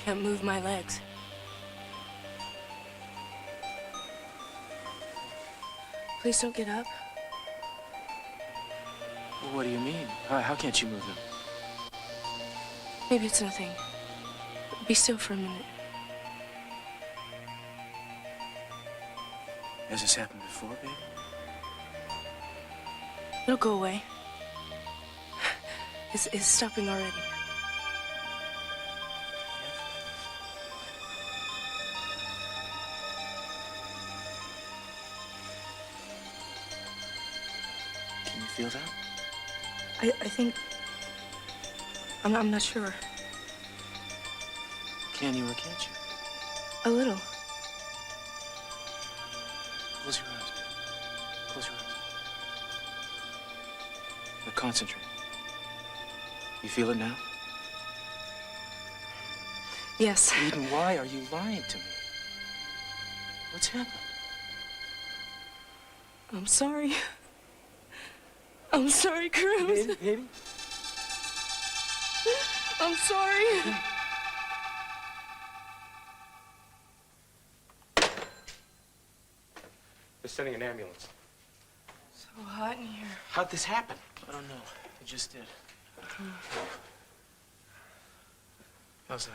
can't move my legs. Please don't get up. Well, what do you mean? How can't you move them? Maybe it's nothing. Be still for a minute. Has this happened before, baby? It'll go away. It's stopping already. Can you feel that? I think... I'm not sure. Can you or can't you? A little. Close your eyes, baby. Close your eyes. Now concentrate. You feel it now? Yes. Eden, why are you lying to me? What's happened? I'm sorry. I'm sorry, Cruz. Baby? I'm sorry. They're sending an ambulance. So hot in here. How'd this happen? I don't know. It just did. How's that?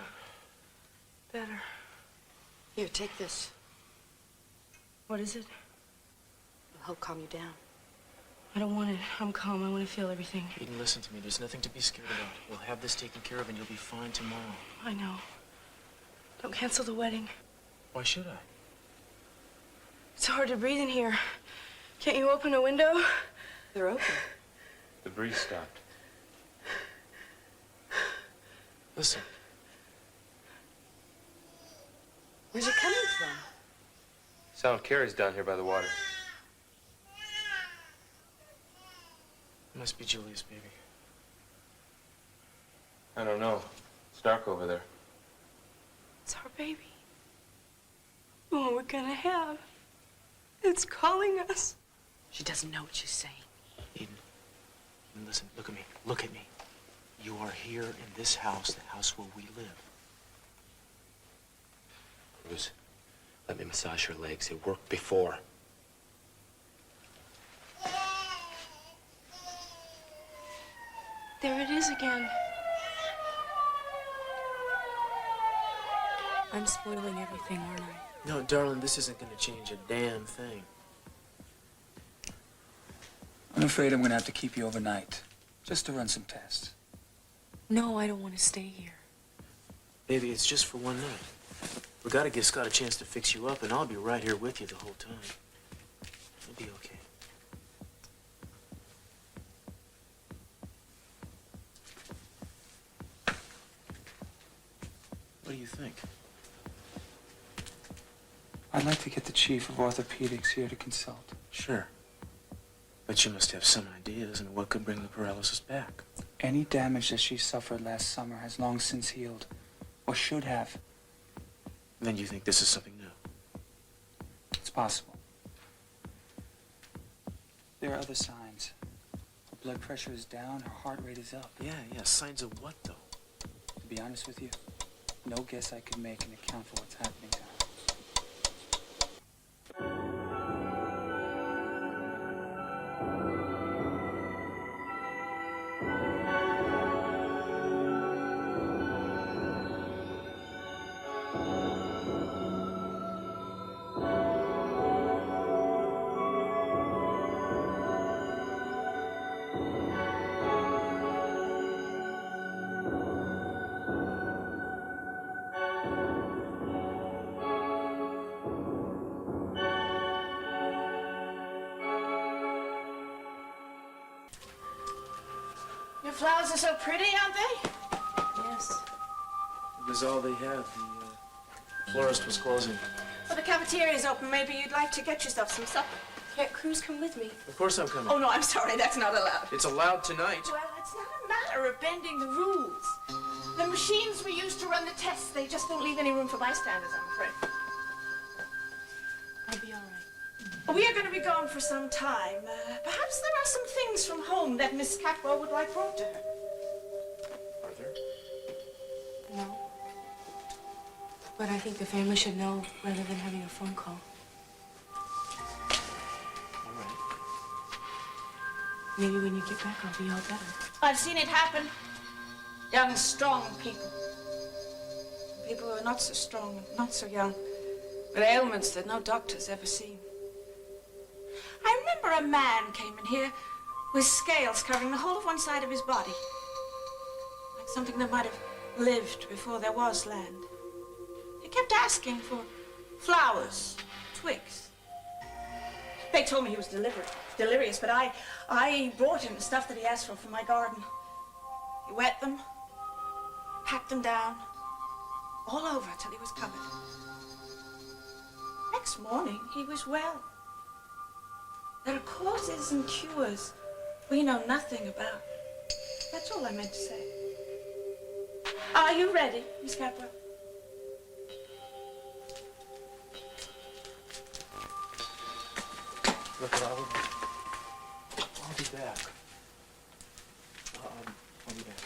Better. Here, take this. What is it? It'll help calm you down. I don't want it. I'm calm. I want to feel everything. Eden, listen to me. There's nothing to be scared about. We'll have this taken care of and you'll be fine tomorrow. I know. Don't cancel the wedding. Why should I? It's hard to breathe in here. Can't you open a window? They're open. The breeze stopped. Listen. Where's it coming from? Sound carries down here by the water. It must be Julia's baby. I don't know. It's dark over there. It's our baby. The one we're gonna have. It's calling us. She doesn't know what she's saying. Eden, listen, look at me. Look at me. You are here in this house, the house where we live. Cruz, let me massage your legs. It worked before. There it is again. I'm spoiling everything, aren't I? No, darling, this isn't gonna change a damn thing. I'm afraid I'm going to have to keep you overnight, just to run some tests. No, I don't want to stay here. Baby, it's just for one night. We gotta give Scott a chance to fix you up, and I'll be right here with you the whole time. You'll be okay. What do you think? I'd like to get the chief of orthopedics here to consult. Sure. But you must have some ideas on what could bring the paralysis back. Any damage that she suffered last summer has long since healed, or should have. Then you think this is something new? It's possible. There are other signs. Her blood pressure is down, her heart rate is up. Yeah, signs of what, though? To be honest with you, no guess I could make can account for what's happening to her. Your flowers are so pretty, aren't they? Yes. It was all they had. The florist was closing. Well, the cafeteria's open. Maybe you'd like to get yourself some supper. Can't Cruz come with me? Of course I'm coming. Oh, no, I'm sorry. That's not allowed. It's allowed tonight. Well, it's not a matter of bending the rules. The machines we use to run the tests, they just don't leave any room for bystanders, I'm afraid. I'll be all right. We are going to be gone for some time. Perhaps there are some things from home that Miss Capwell would like brought to her. Are there? No. But I think the family should know rather than having a phone call. All right. Maybe when you get back, I'll be all better. I've seen it happen. Young, strong people. People who are not so strong and not so young, with ailments that no doctor's ever seen. I remember a man came in here with scales covering the whole of one side of his body. Like something that might have lived before there was land. He kept asking for flowers, twigs. They told me he was delirious, but I brought him the stuff that he asked for from my garden. He wet them, packed them down, all over till he was covered. Next morning, he was well. There are causes and cures we know nothing about. That's all I meant to say. Are you ready, Miss Capwell? Look, I'll be back. I'll be back.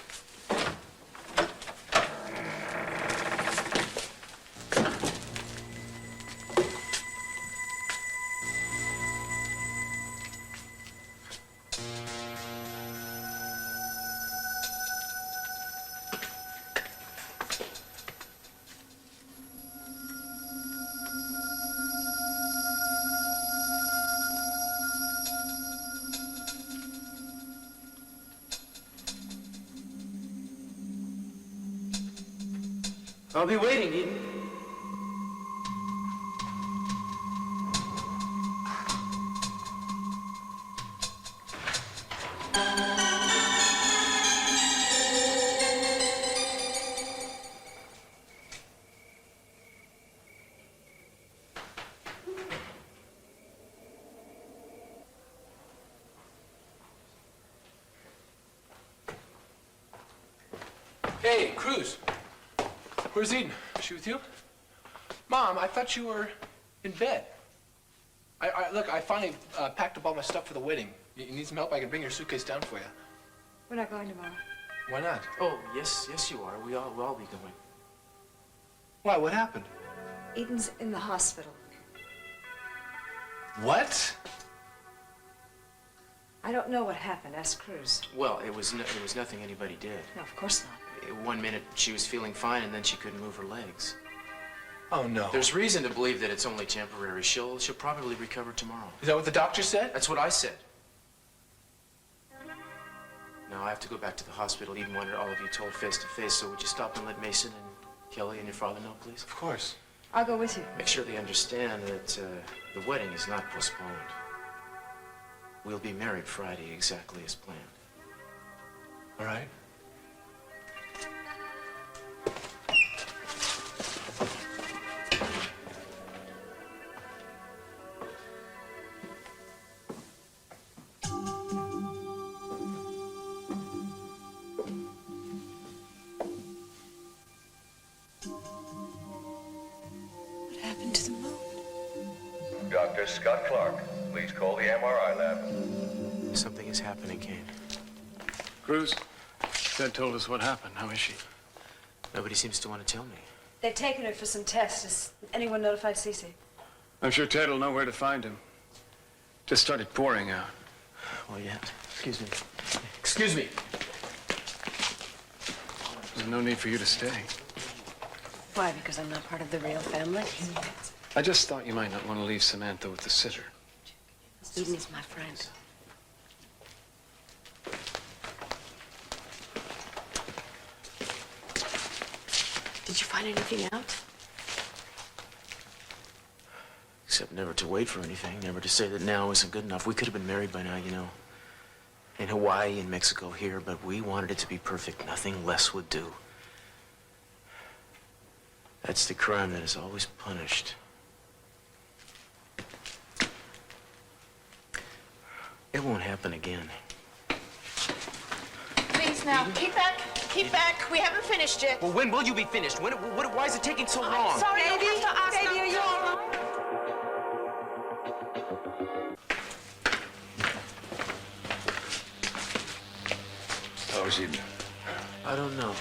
I'll be waiting, Eden. Hey, Cruz. Where's Eden? Is she with you? Mom, I thought you were in bed. Look, I finally packed up all my stuff for the wedding. You need some help? I can bring your suitcase down for you. We're not going tomorrow. Why not? Oh, yes you are. We'll all be going. Why? What happened? Eden's in the hospital. What? I don't know what happened. Ask Cruz. Well, it was nothing anybody did. No, of course not. 1 minute she was feeling fine, and then she couldn't move her legs. Oh, no. There's reason to believe that it's only temporary. She'll probably recover tomorrow. Is that what the doctor said? That's what I said. Now I have to go back to the hospital. Eden wanted all of you told face to face. So would you stop and let Mason and Kelly and your father know, please? Of course. I'll go with you. Make sure they understand that the wedding is not postponed. We'll be married Friday exactly as planned. All right. What happened to the moon? Dr. Scott Clark, please call the MRI lab. Something is happening, Kane. Cruz, Ted told us what happened. How is she? Nobody seems to want to tell me. They've taken her for some tests. Has anyone notified Cece? I'm sure Ted will know where to find him. Just started pouring out. Well, yeah. Excuse me. Excuse me. There's no need for you to stay. Why? Because I'm not part of the real family? I just thought you might not want to leave Samantha with the sitter. Eden is my friend. Did you find anything out? Except never to wait for anything, never to say that now isn't good enough. We could have been married by now, you know. In Hawaii, in Mexico, here, but we wanted it to be perfect. Nothing less would do. That's the crime that is always punished. It won't happen again. Please now, keep back. Keep back. We haven't finished yet. Well, when will you be finished? Why is it taking so long? Sorry, baby. You'll have to ask Baby, are you all right? How is Eden? I don't know.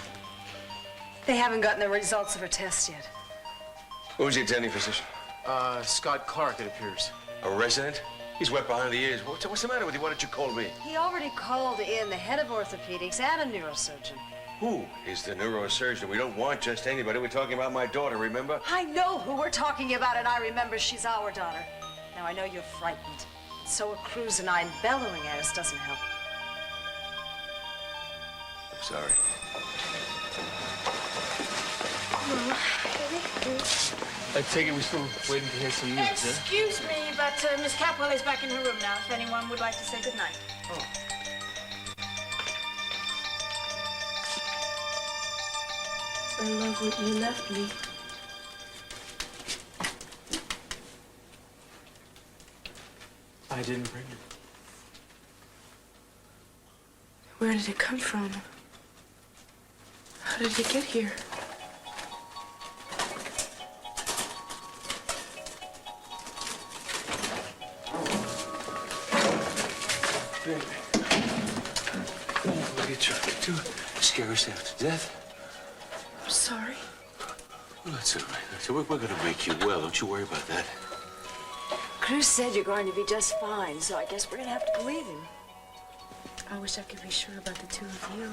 They haven't gotten the results of her test yet. Who's the attending physician? Scott Clark, it appears. A resident? He's wet behind the ears. What's the matter with you? Why didn't you call me? He already called in the head of orthopedics and a neurosurgeon. Who is the neurosurgeon? We don't want just anybody. We're talking about my daughter, remember? I know who we're talking about, and I remember she's our daughter. Now, I know you're frightened. So are Cruz and I, and bellowing at us doesn't help. I'm sorry. I take it we're still waiting to hear some news, Excuse me, but Miss Capwell is back in her room now, if anyone would like to say goodnight. Oh. I love what you left me. I didn't bring it. Where did it come from? How did it get here? What are you trying to do? Scare us half to death? I'm sorry. Well, that's all right. So we're gonna make you well. Don't you worry about that. Cruz said you're going to be just fine, so I guess we're gonna have to believe him. I wish I could be sure about the two of you.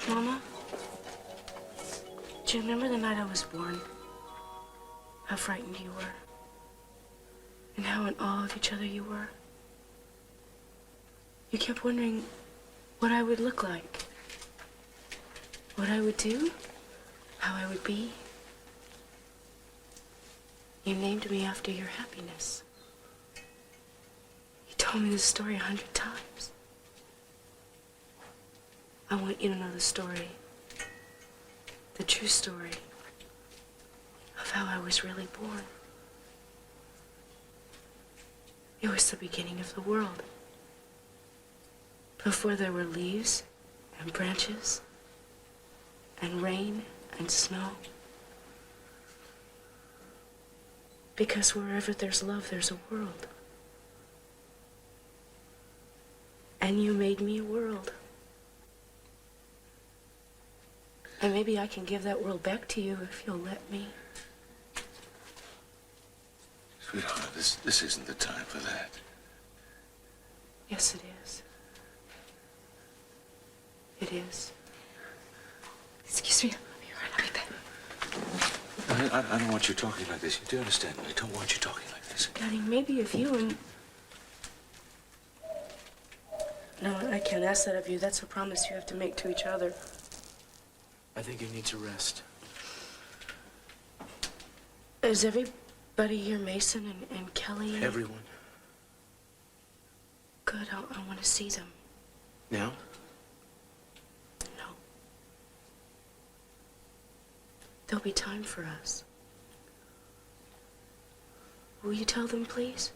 Mama, do you remember the night I was born? How frightened you were? And how in awe of each other you were? You kept wondering what I would look like, what I would do, how I would be. You named me after your happiness. You told me this story 100 times. I want you to know the story, the true story of how I was really born. It was the beginning of the world. Before there were leaves and branches and rain and snow. Because wherever there's love, there's a world. And you made me a world. And maybe I can give that world back to you if you'll let me. Sweetheart, this isn't the time for that. Yes, it is. It is. Excuse me. I'll be right back. I don't want you talking like this. You do understand me? I don't want you talking like this. Daddy, maybe if you and... No, I can't ask that of you. That's a promise you have to make to each other. I think you need to rest. Is everybody here, Mason and Kelly? Everyone. Good, I want to see them. Now? No. There'll be time for us. Will you tell them, please?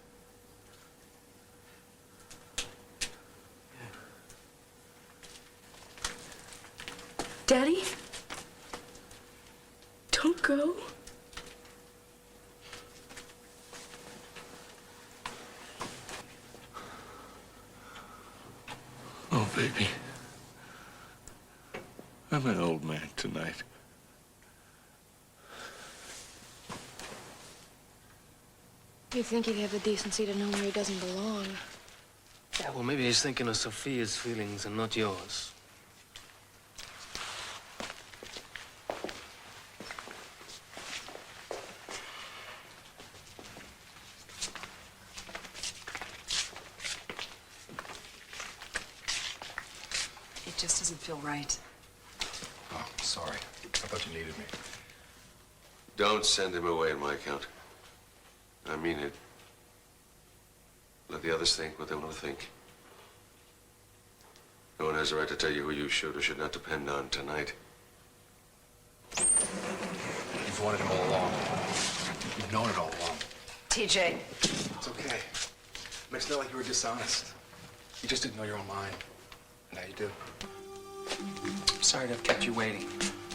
Daddy? Don't go. Oh, baby. I'm an old man tonight. You'd think he'd have the decency to know where he doesn't belong. Yeah, well, maybe he's thinking of Sophia's feelings and not yours. It just doesn't feel right. Oh, sorry. I thought you needed me. Don't send him away on my account. I mean it. Let the others think what they want to think. No one has a right to tell you who you should or should not depend on tonight. You've wanted him all along. You've known it all along. TJ. It's okay. I mean, it's not like you were dishonest. You just didn't know your own mind. Now you do. I'm sorry to have kept you waiting.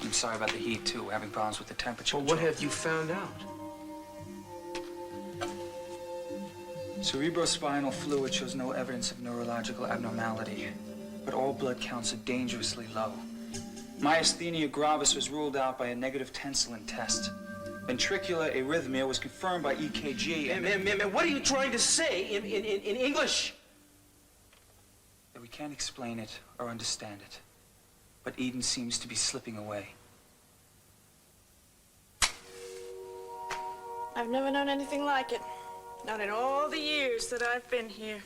I'm sorry about the heat, too. We're having problems with the temperature. Well, what have you found out? Cerebrospinal fluid shows no evidence of neurological abnormality, but all blood counts are dangerously low. Myasthenia gravis was ruled out by a negative tensilin test. Ventricular arrhythmia was confirmed by EKG. Man, what are you trying to say in English? That we can't explain it or understand it. But Eden seems to be slipping away. I've never known anything like it. Not in all the years that I've been here.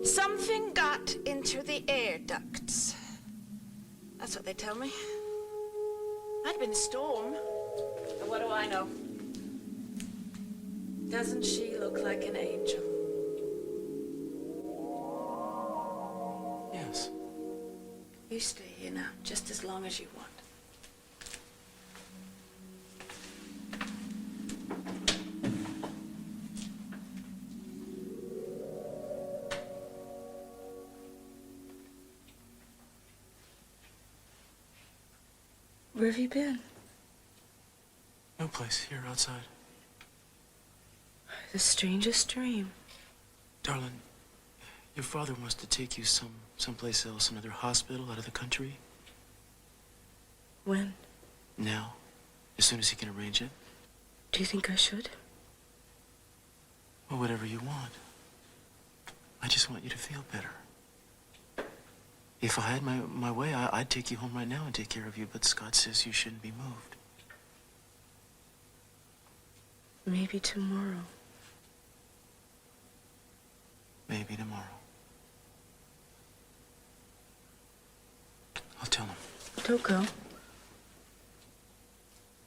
Something got into the air ducts. That's what they tell me. Might have been a storm. But what do I know? Doesn't she look like an angel? Yes. You stay here now, just as long as you want. Where have you been? No place. Here, outside. The strangest dream. Darling, your father wants to take you someplace else, another hospital, out of the country. When? Now. As soon as he can arrange it. Do you think I should? Well, whatever you want. I just want you to feel better. If I had my way, I'd take you home right now and take care of you, but Scott says you shouldn't be moved. Maybe tomorrow. Maybe tomorrow. I'll tell him. Don't go.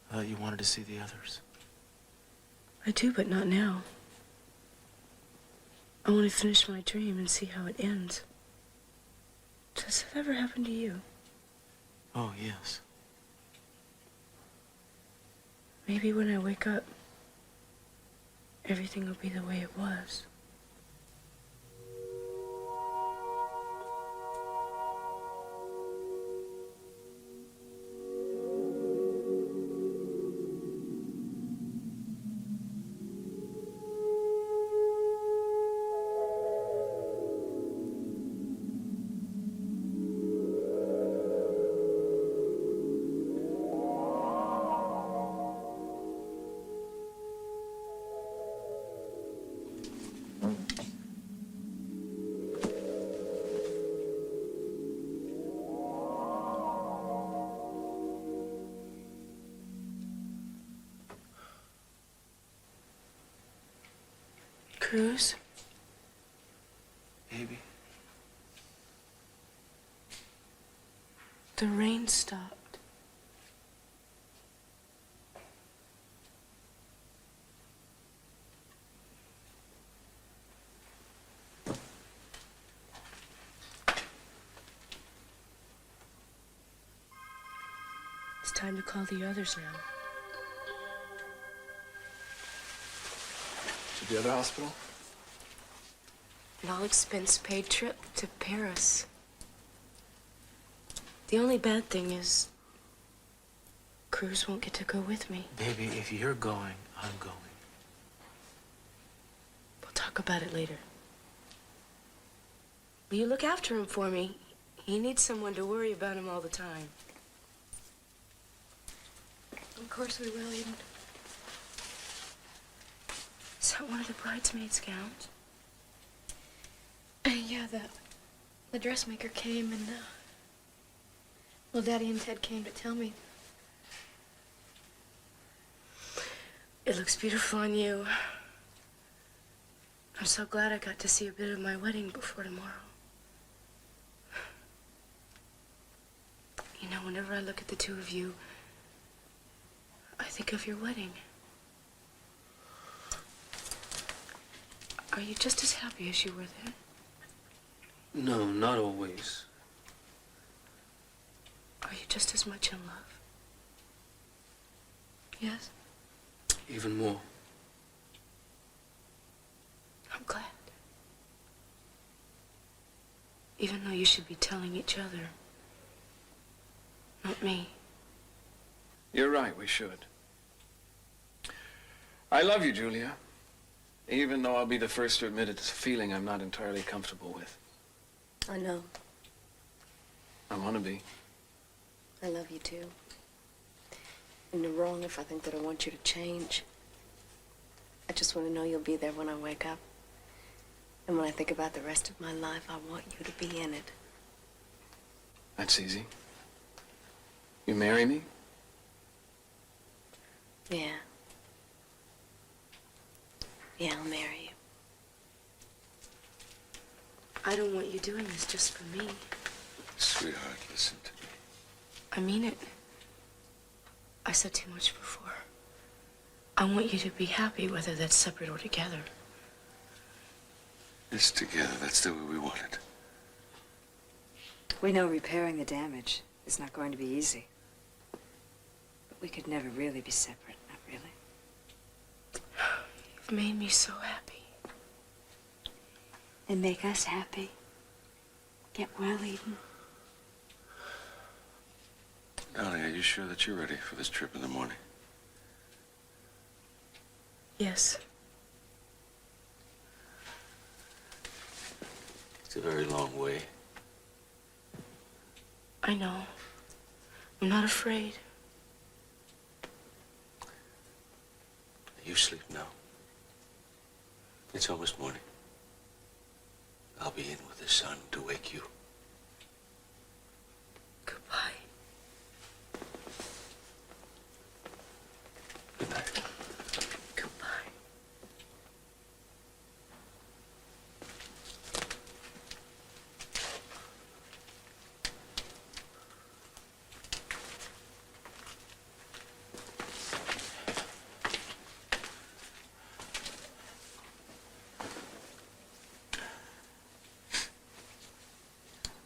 I thought you wanted to see the others. I do, but not now. I want to finish my dream and see how it ends. Does that ever happen to you? Oh, yes. Maybe when I wake up, everything will be the way it was. Cruz? Baby. The rain stopped. It's time to call the others now. To the other hospital? An all-expense-paid trip to Paris. The only bad thing is Cruz won't get to go with me. Baby, if you're going, I'm going. We'll talk about it later. Will you look after him for me? He needs someone to worry about him all the time. Of course we will, Eden. Is that one of the bridesmaids' gowns? Yeah, the dressmaker came and, well, Daddy and Ted came to tell me. It looks beautiful on you. I'm so glad I got to see a bit of my wedding before tomorrow. You know, whenever I look at the two of you, I think of your wedding. Are you just as happy as you were then? No, not always. Are you just as much in love? Yes? Even more. I'm glad. Even though you should be telling each other, not me. You're right, we should. I love you, Julia. Even though I'll be the first to admit it's a feeling I'm not entirely comfortable with. I know. I want to be. I love you too. And you're wrong if I think that I want you to change. I just want to know you'll be there when I wake up. And when I think about the rest of my life, I want you to be in it. That's easy. You marry me? Yeah. Yeah, I'll marry you. I don't want you doing this just for me. Sweetheart, listen to me. I mean it. I said too much before. I want you to be happy, whether that's separate or together. It's together. That's the way we want it. We know repairing the damage is not going to be easy. But we could never really be separate, not really. You've made me so happy. And make us happy. Get well, Eden. Darling, are you sure that you're ready for this trip in the morning? Yes. It's a very long way. I know. I'm not afraid. You sleep now. It's almost morning. I'll be in with the sun to wake you. Goodbye. Good night. Goodbye.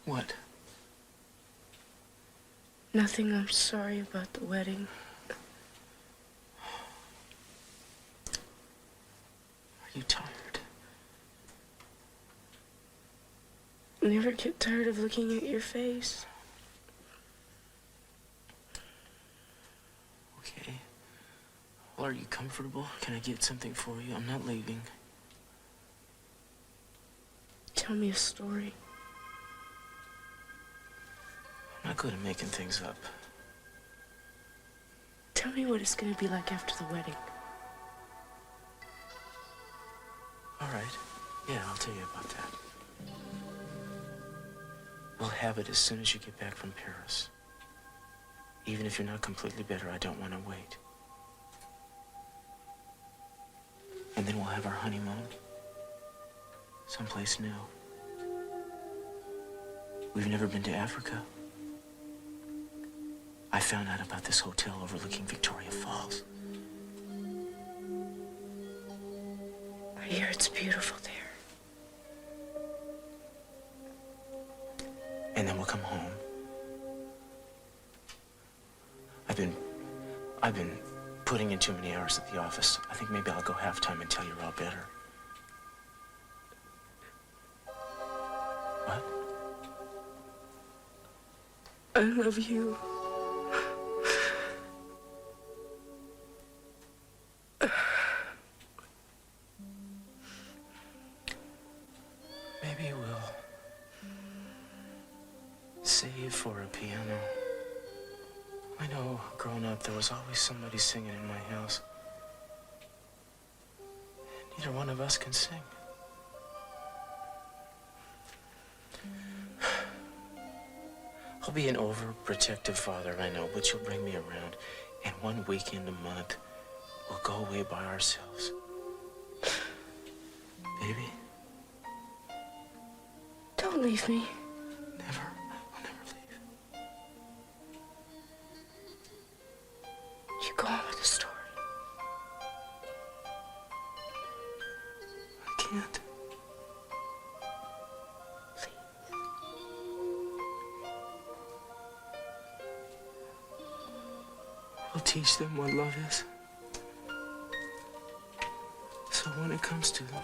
What? Nothing. I'm sorry about the wedding. Are you tired? I never get tired of looking at your face. Okay. Well, are you comfortable? Can I get something for you? I'm not leaving. Tell me a story. I'm not good at making things up. Tell me what it's going to be like after the wedding. All right. Yeah, I'll tell you about that. We'll have it as soon as you get back from Paris. Even if you're not completely better, I don't want to wait. And then we'll have our honeymoon. Someplace new. We've never been to Africa. I found out about this hotel overlooking Victoria Falls. I hear it's beautiful there. And then we'll come home. I've been putting in too many hours at the office. I think maybe I'll go half-time until you're all better. What? I love you. Maybe we'll save for a piano. I know, growing up, there was always somebody singing in my house. Neither one of us can sing. I'll be an overprotective father, I know, but you'll bring me around. And one weekend a month, we'll go away by ourselves. Baby? Don't leave me. Never. I'll never leave. You go on with the story. I can't. We'll teach them what love is. So when it comes to them,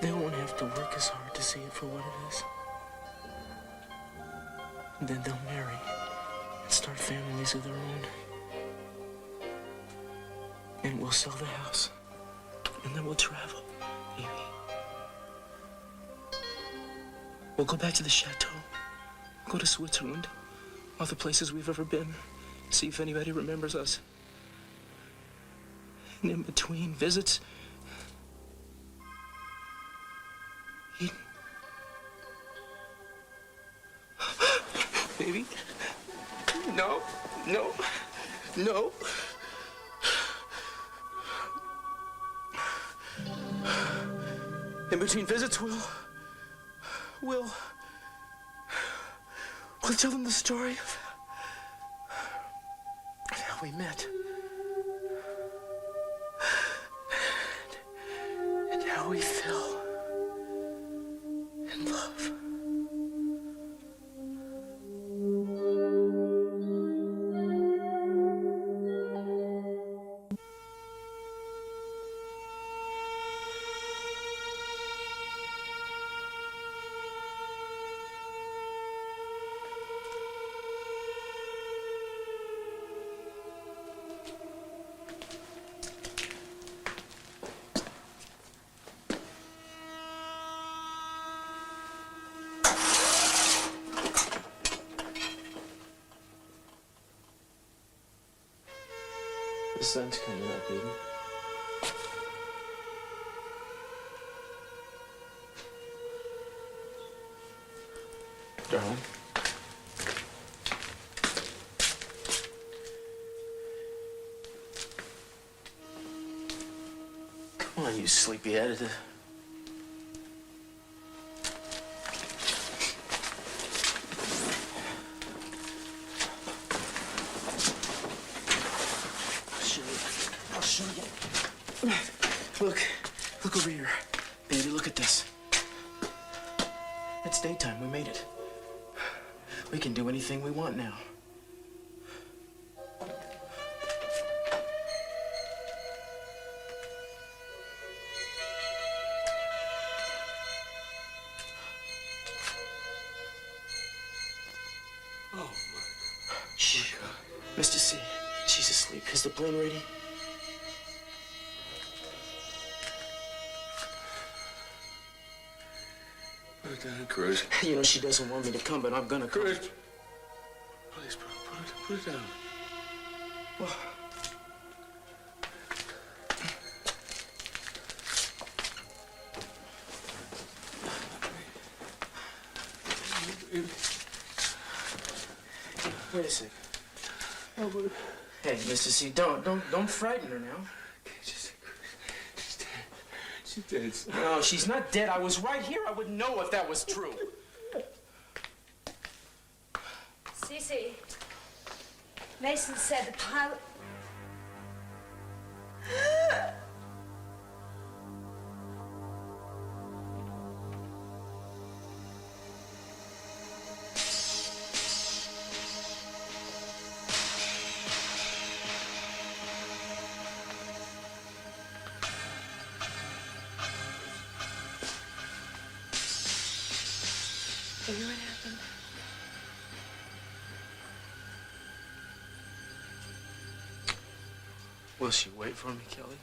they won't have to work as hard to see it for what it is. And then they'll marry and start families of their own. And we'll sell the house. And then we'll travel, baby. We'll go back to the chateau. Go to Switzerland, all the places we've ever been. See if anybody remembers us. And in between visits, Eden. Baby. No, no, no. In between visits, we'll tell them the story of how we met. And how we fell in love. The sun's coming up, Eden. Darling. Come on, you sleepyhead. Look over here. Baby, look at this. It's daytime. We made it. We can do anything we want now. Oh, my God. Shh. Mr. C, she's asleep. Is the plane ready? Put it down, Cruz. You know she doesn't want me to come, but I'm gonna come. Cruz. Please, bro, put it down. Well, wait a sec. Hey, Mr. C, don't frighten her now. She's dead. No, she's not dead. I was right here. I wouldn't know if that was true. Cece, Mason said the pilot... You know what happened? Will she wait for me, Kelly?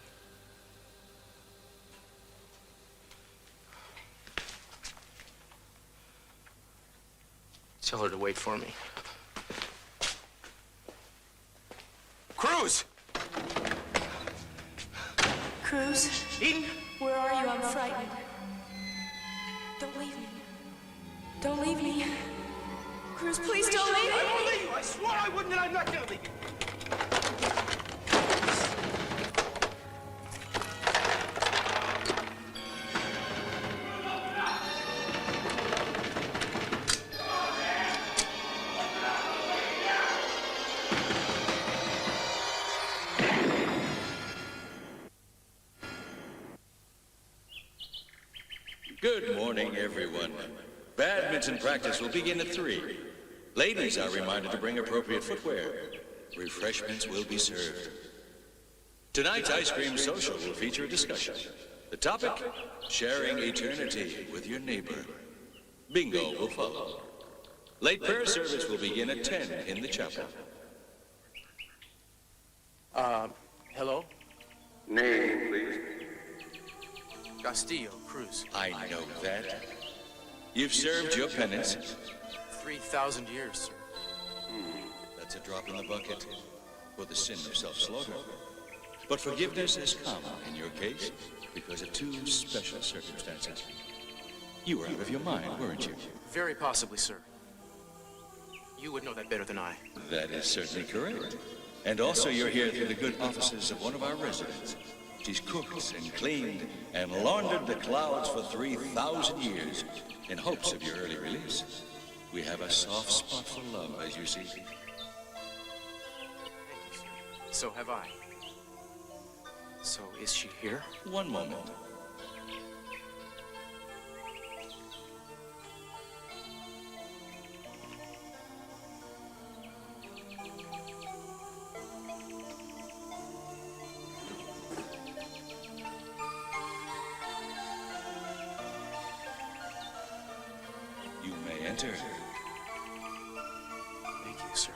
Tell her to wait for me. Cruz! Cruz? Eden? Where are you? I'm frightened. Don't leave me. Don't leave me. Cruz, please don't leave me. I won't leave you. I swore I wouldn't, and I'm not gonna leave you. Good morning, everyone. Badminton practice will begin at 3. Ladies are reminded to bring appropriate footwear. Refreshments will be served. Tonight's ice cream social will feature a discussion. The topic, sharing eternity with your neighbor. Bingo will follow. Late prayer service will begin at 10 in the chapel. Hello? Name, please. Castillo, Cruz. I know that. You've served your penance. 3,000 years, sir. That's a drop in the bucket for the sin of self-slaughter. But forgiveness has come in your case because of two special circumstances. You were out of your mind, weren't you? Very possibly, sir. You would know that better than I. That is certainly correct. And also you're here through the good offices of one of our residents. She's cooked and cleaned and laundered the clouds for 3,000 years in hopes of your early release. We have a soft spot for love, as you see. Thank you, sir. So have I. So is she here? One moment. You may enter. Thank you, sir.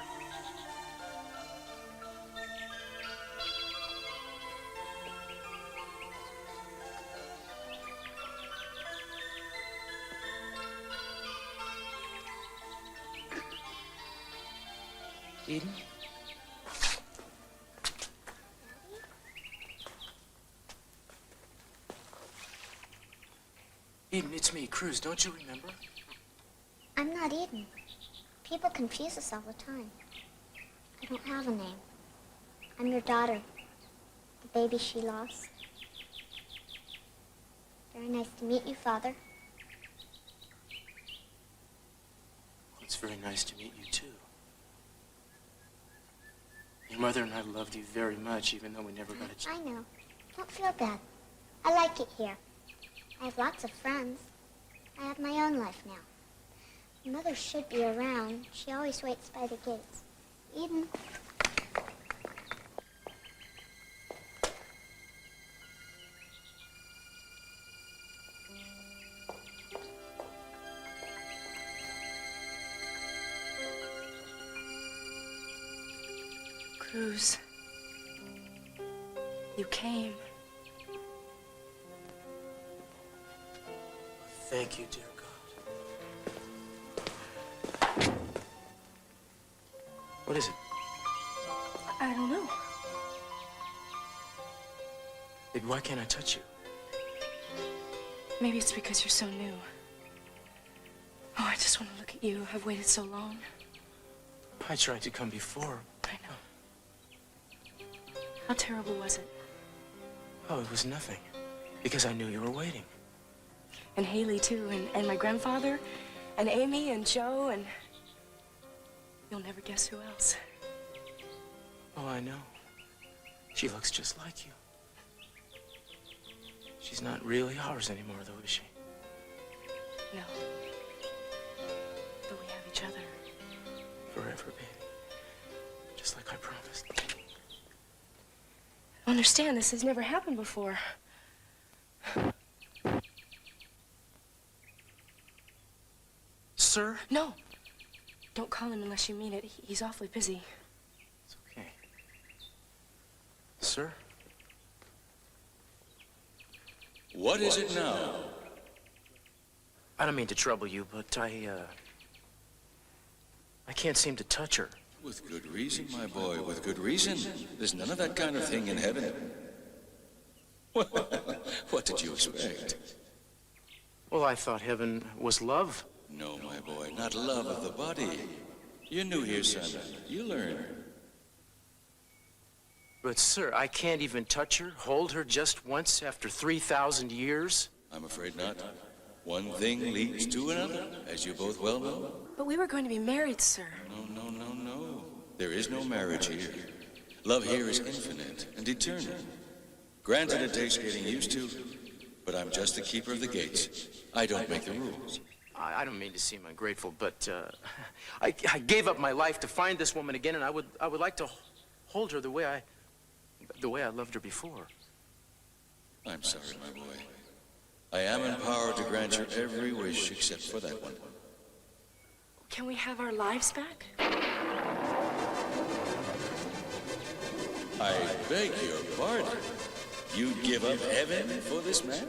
Eden? Eden, it's me, Cruz. Don't you remember? I'm not Eden. People confuse us all the time. I don't have a name. I'm your daughter, the baby she lost. Very nice to meet you, Father. It's very nice to meet you, too. Your mother and I loved you very much, even though we never got a chance. I know. Don't feel bad. I like it here. I have lots of friends. I have my own life now. Mother should be around. She always waits by the gates. Eden. Cruz, you came. Thank you, dear God. What is it? I don't know. Baby, why can't I touch you? Maybe it's because you're so new. Oh, I just want to look at you. I've waited so long. I tried to come before. I know. How terrible was it? Oh, it was nothing. Because I knew you were waiting. And Haley, too, and my grandfather, and Amy, and Joe, and you'll never guess who else. Oh, I know. She looks just like you. She's not really ours anymore, though, is she? No. But we have each other. Forever, baby. Just like I promised. I don't understand. This has never happened before. Sir? No. Don't call him unless you mean it. He's awfully busy. It's okay. Sir? What is it now? I don't mean to trouble you, but I can't seem to touch her. With good reason, my boy, with good reason. There's none of that kind of thing in heaven. What did you expect? Well, I thought heaven was love. No, my boy, not love of the body. You're new here, son. You learn. But, sir, I can't even touch her, hold her just once after 3,000 years? I'm afraid not. One thing leads to another, as you both well know. But we were going to be married, sir. No. There is no marriage here. Love here is infinite and eternal. Granted, it takes getting used to, but I'm just the keeper of the gates. I don't make the rules. I don't mean to seem ungrateful, but I gave up my life to find this woman again, and I would like to hold her the way I loved her before. I'm sorry, my boy. I am empowered to grant your every wish except for that one. Can we have our lives back? I beg your pardon. You'd give up heaven for this man?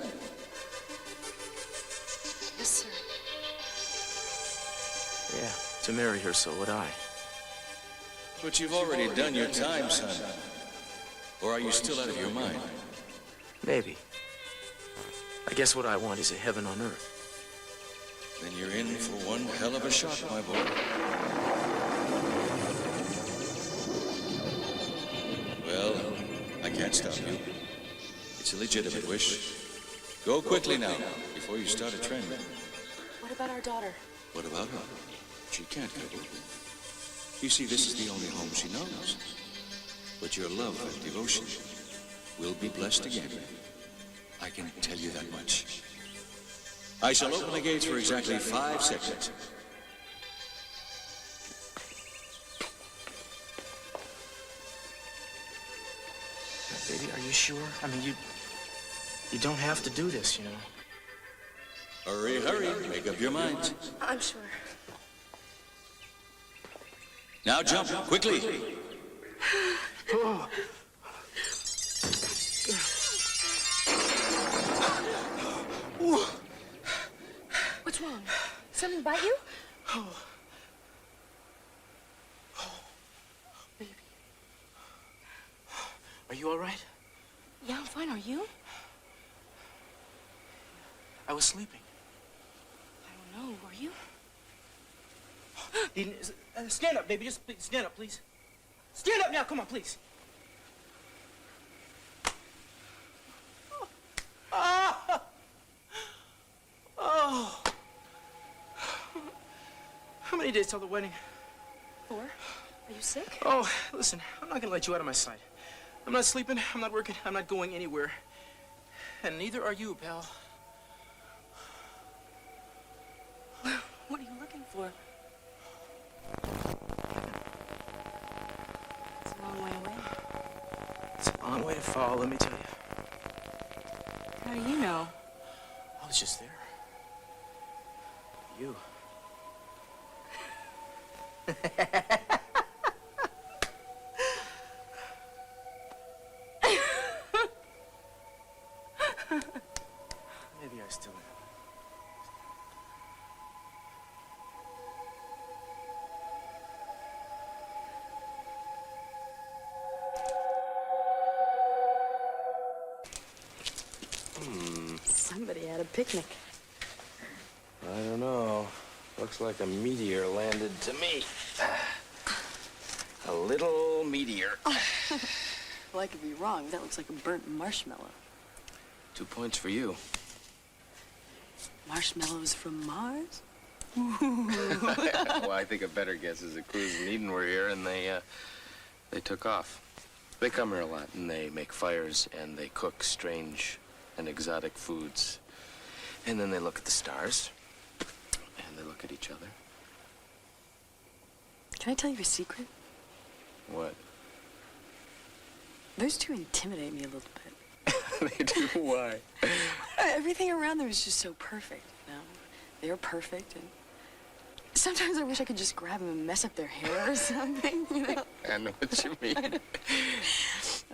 Yes, sir. Yeah. to marry her, so would I. But you've already done your time, son. Or are you still out of your mind? Maybe. I guess what I want is a heaven on earth. Then you're in for one hell of a shot, my boy. Well, I can't stop you. It's a legitimate wish. Go quickly now, before you start a trend. What about our daughter? What about her? She can't go. You see, this is the only home she knows. But your love and devotion will be blessed again. I can tell you that much. I shall open the gates for exactly 5 seconds. Baby, are you sure? I mean, you don't have to do this, you know. Hurry, hurry. Make up your minds. I'm sure. Now jump, quickly. Oh. What's wrong? Something bite you? Oh. Baby. Are you all right? Yeah, I'm fine. Are you? I was sleeping. I don't know. Were you? Eden, stand up, baby. Just please, stand up, please. Stand up now. Come on, please. Oh. Oh. How many days till the wedding? 4. Are you sick? Oh, listen, I'm not gonna let you out of my sight. I'm not sleeping, I'm not working, I'm not going anywhere. And neither are you, pal. What are you looking for? It's a long way away. It's a long way to fall, let me tell you. How do you know? I was just there. You. Maybe I still am. Somebody had a picnic. I don't know. Looks like a meteor landed to me. A little meteor. Well, I could be wrong. That looks like a burnt marshmallow. 2 points for you. Marshmallows from Mars? Well, I think a better guess is that Cruz and Eden were here, and they took off. They come here a lot, and they make fires, and they cook strange and exotic foods. And then they look at the stars, and they look at each other. Can I tell you a secret? What? Those two intimidate me a little bit. They do? Why? Everything around them is just so perfect, you know? They're perfect, and sometimes I wish I could just grab them and mess up their hair or something, you know? I know what you mean.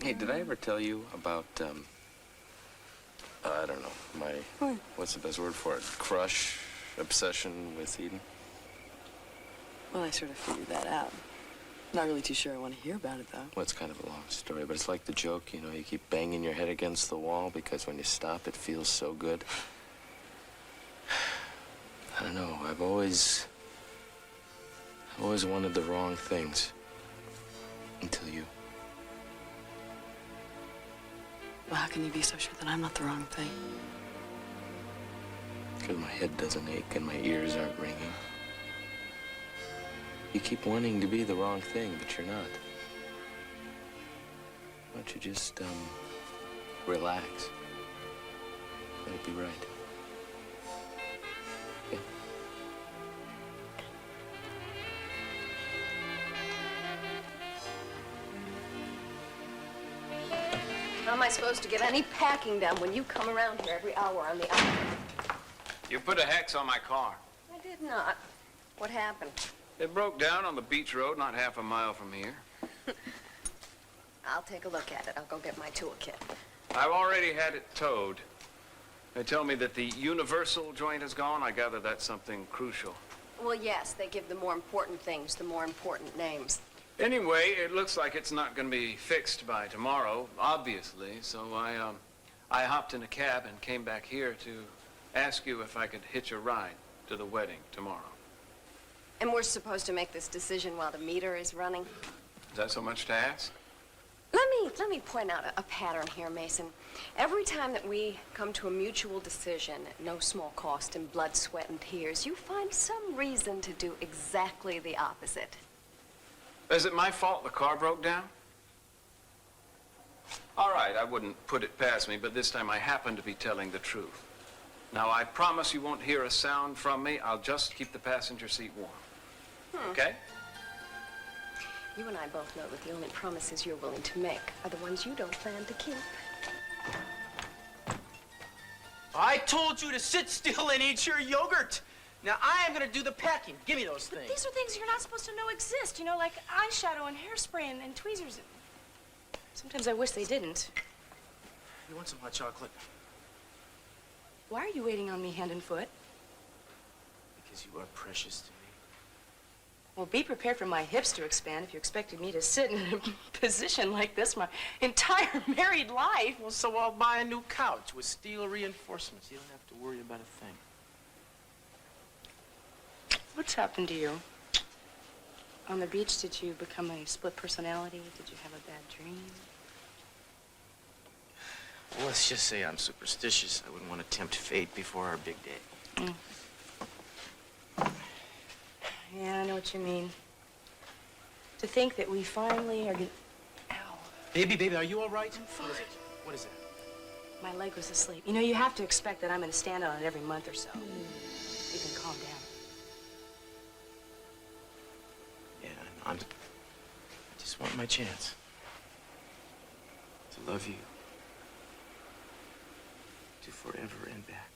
Hey, did I ever tell you about, I don't know, What? what's the best word for it? Crush, obsession with Eden? Well, I sort of figured that out. Not really too sure I want to hear about it, though. Well, it's kind of a long story, but it's like the joke, you know, you keep banging your head against the wall because when you stop, it feels so good. I don't know, I've always wanted the wrong things. Until you. Well, how can you be so sure that I'm not the wrong thing? Because my head doesn't ache and my ears aren't ringing. You keep wanting to be the wrong thing, but you're not. Why don't you just, relax? Let it be right. Okay? How am I supposed to get any packing done when you come around here every hour on the hour? You put a hex on my car. I did not. What happened? It broke down on the beach road not half a mile from here. I'll take a look at it. I'll go get my toolkit. I've already had it towed. They tell me that the universal joint is gone. I gather that's something crucial. Well, yes, they give the more important things the more important names. Anyway, it looks like it's not going to be fixed by tomorrow, obviously, so I hopped in a cab and came back here to ask you if I could hitch a ride to the wedding tomorrow. And we're supposed to make this decision while the meter is running? Is that so much to ask? Let me point out a pattern here, Mason. Every time that we come to a mutual decision at no small cost in blood, sweat, and tears, you find some reason to do exactly the opposite. Is it my fault the car broke down? All right, I wouldn't put it past me, but this time I happen to be telling the truth. Now, I promise you won't hear a sound from me. I'll just keep the passenger seat warm. Okay? You and I both know that the only promises you're willing to make are the ones you don't plan to keep. I told you to sit still and eat your yogurt. Now, I am going to do the packing. Give me those things. These are things you're not supposed to know exist, you know, like eyeshadow and hairspray and tweezers. Sometimes I wish they didn't. You want some hot chocolate? Why are you waiting on me hand and foot? Because you are precious to me. Well, be prepared for my hips to expand if you expected me to sit in a position like this my entire married life. Well, so I'll buy a new couch with steel reinforcements. You don't have to worry about a thing. What's happened to you? On the beach, did you become a split personality? Did you have a bad dream? Well, let's just say I'm superstitious. I wouldn't want to tempt fate before our big day. Yeah, I know what you mean. To think that we finally are getting... Ow. Baby, are you all right? I'm fine. What is it? My leg was asleep. You know, you have to expect that I'm going to stand on it every month or so. You can calm down. Yeah, I just want my chance to love you, to forever and back.